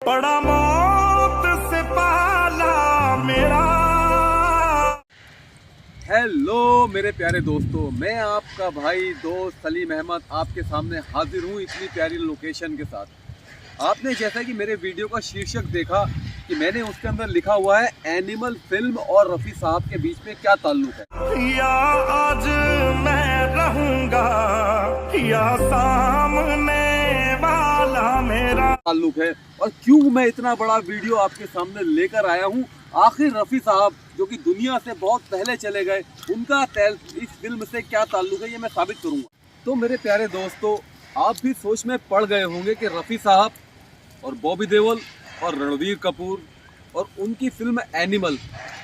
पड़ा मौत से पाला मेरा। हेलो मेरे प्यारे दोस्तों, मैं आपका भाई दोस्त सलीम अहमद आपके सामने हाजिर हूँ इतनी प्यारी लोकेशन के साथ। आपने जैसा कि मेरे वीडियो का शीर्षक देखा कि मैंने उसके अंदर लिखा हुआ है एनिमल फिल्म और रफ़ी साहब के बीच में क्या ताल्लुक है। या आज मैं रहूंगा या सामने वाला मेरा ताल्लुक है और क्यों मैं इतना बड़ा वीडियो आपके सामने लेकर आया हूँ। आखिर रफ़ी साहब जो कि दुनिया से बहुत पहले चले गए, उनका इस फिल्म से क्या ताल्लुक है ये मैं साबित करूँगा। तो मेरे प्यारे दोस्तों, आप भी सोच में पड़ गए होंगे कि रफ़ी साहब और बॉबी देओल और रणवीर कपूर और उनकी फिल्म एनिमल,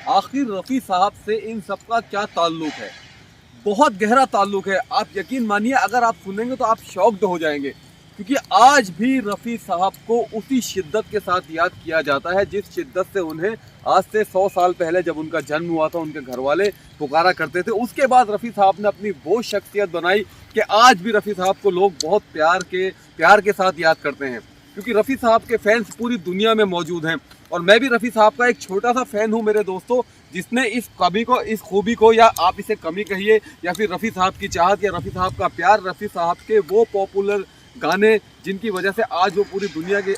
आखिर रफ़ी साहब से इन सब का क्या ताल्लुक है। बहुत गहरा ताल्लुक है। आप यकीन मानिए, अगर आप सुनेंगे तो आप शॉक्ड हो जाएंगे, क्योंकि आज भी रफ़ी साहब को उसी शिद्दत के साथ याद किया जाता है जिस शिद्दत से उन्हें आज से 100 साल पहले जब उनका जन्म हुआ था उनके घर वाले पुकारा करते थे। उसके बाद रफ़ी साहब ने अपनी वो शख्सियत बनाई कि आज भी रफ़ी साहब को लोग बहुत प्यार के साथ याद करते हैं, क्योंकि रफ़ी साहब के फैंस पूरी दुनिया में मौजूद हैं। और मैं भी रफ़ी साहब का एक छोटा सा फ़ैन हूँ मेरे दोस्तों, जिसने इस खूबी को, या आप इसे कमी कहिए या फिर रफ़ी साहब की चाहत या रफ़ी साहब का प्यार, रफ़ी साहब के वो पॉपुलर गाने जिनकी वजह से आज वो पूरी दुनिया के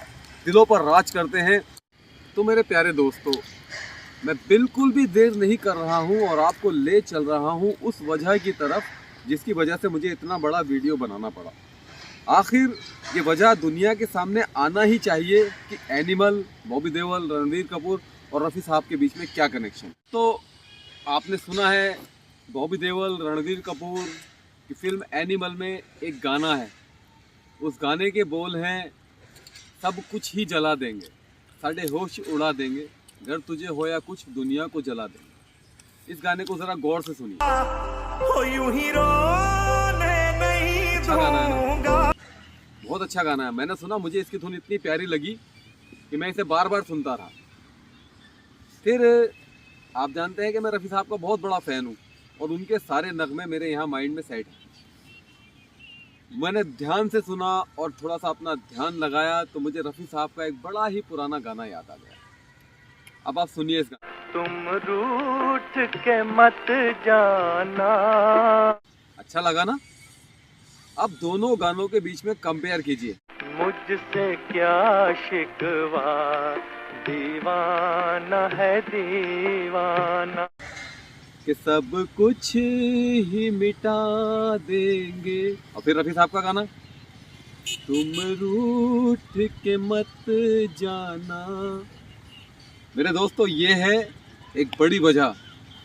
दिलों पर राज करते हैं। तो मेरे प्यारे दोस्तों, मैं बिल्कुल भी देर नहीं कर रहा हूँ और आपको ले चल रहा हूँ उस वजह की तरफ जिसकी वजह से मुझे इतना बड़ा वीडियो बनाना पड़ा। आखिर ये वजह दुनिया के सामने आना ही चाहिए कि एनिमल, बॉबी देओल, रणवीर कपूर और रफ़ी साहब के बीच में क्या कनेक्शन। तो आपने सुना है बॉबी देओल, रणवीर कपूर की फिल्म एनिमल में एक गाना है। उस गाने के बोल हैं, सब कुछ ही जला देंगे, साढ़े होश उड़ा देंगे, घर तुझे होया कुछ दुनिया को जला देंगे। इस गाने को जरा गौर से सुनिए। अच्छा गाना है ना? बहुत अच्छा गाना है। मैंने सुना, मुझे इसकी धुन इतनी प्यारी लगी कि मैं इसे बार बार सुनता रहा। फिर आप जानते हैं कि मैं रफ़ी साहब का बहुत बड़ा फ़ैन हूँ और उनके सारे नगमे मेरे यहाँ माइंड में सेट हैं। मैंने ध्यान से सुना और थोड़ा सा अपना ध्यान लगाया तो मुझे रफ़ी साहब का एक बड़ा ही पुराना गाना याद आ गया। अब आप सुनिए इस गाना। तुम रूठ के मत जाना। अच्छा लगा ना? अब दोनों गानों के बीच में कंपेयर कीजिए। मुझसे क्या शिकवा, दीवाना है दीवाना, कि सब कुछ ही मिटा देंगे। और फिर रफ़ी साहब का गाना, तुम रूठ के मत जाना। मेरे दोस्तों, ये है एक बड़ी वजह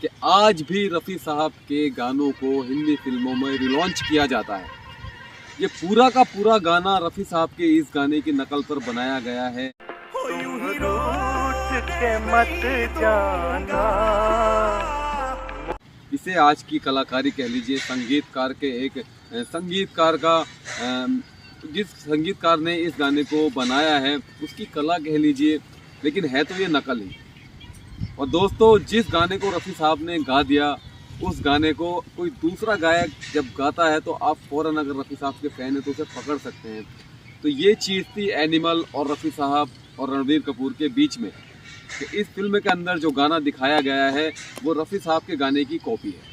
कि आज भी रफ़ी साहब के गानों को हिंदी फिल्मों में रिलॉन्च किया जाता है। ये पूरा का पूरा गाना रफ़ी साहब के इस गाने की नकल पर बनाया गया है। तुम रूठ के मत जाना। इसे आज की कलाकारी कह लीजिए, संगीतकार के एक संगीतकार का जिस संगीतकार ने इस गाने को बनाया है उसकी कला कह लीजिए, लेकिन है तो ये नकल ही। और दोस्तों, जिस गाने को रफ़ी साहब ने गा दिया, उस गाने को कोई दूसरा गायक जब गाता है तो आप फ़ौरन, अगर रफ़ी साहब के फ़ैन हैं तो उसे पकड़ सकते हैं। तो ये चीज़ थी एनिमल और रफ़ी साहब और रणवीर कपूर के बीच में, कि इस फिल्म के अंदर जो गाना दिखाया गया है वो रफ़ी साहब के गाने की कॉपी है।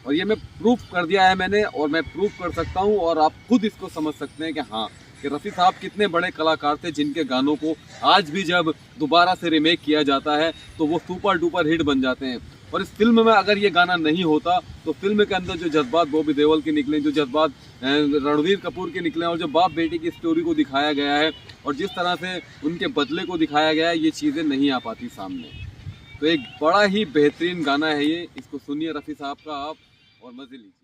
और ये मैं प्रूफ कर दिया है मैंने, और मैं प्रूफ कर सकता हूँ, और आप खुद इसको समझ सकते हैं कि हाँ, कि रफ़ी साहब कितने बड़े कलाकार थे जिनके गानों को आज भी जब दोबारा से रीमेक किया जाता है तो वो सुपर डुपर हिट बन जाते हैं। और इस फिल्म में अगर ये गाना नहीं होता तो फिल्म के अंदर जो जज्बात बॉबी देओल के निकले, जो जज्बात रणवीर कपूर के निकले, और जो बाप बेटी की स्टोरी को दिखाया गया है और जिस तरह से उनके बदले को दिखाया गया है, ये चीज़ें नहीं आ पाती सामने। तो एक बड़ा ही बेहतरीन गाना है ये, इसको सुनिए रफ़ी साहब का आप और मज़े लीजिए।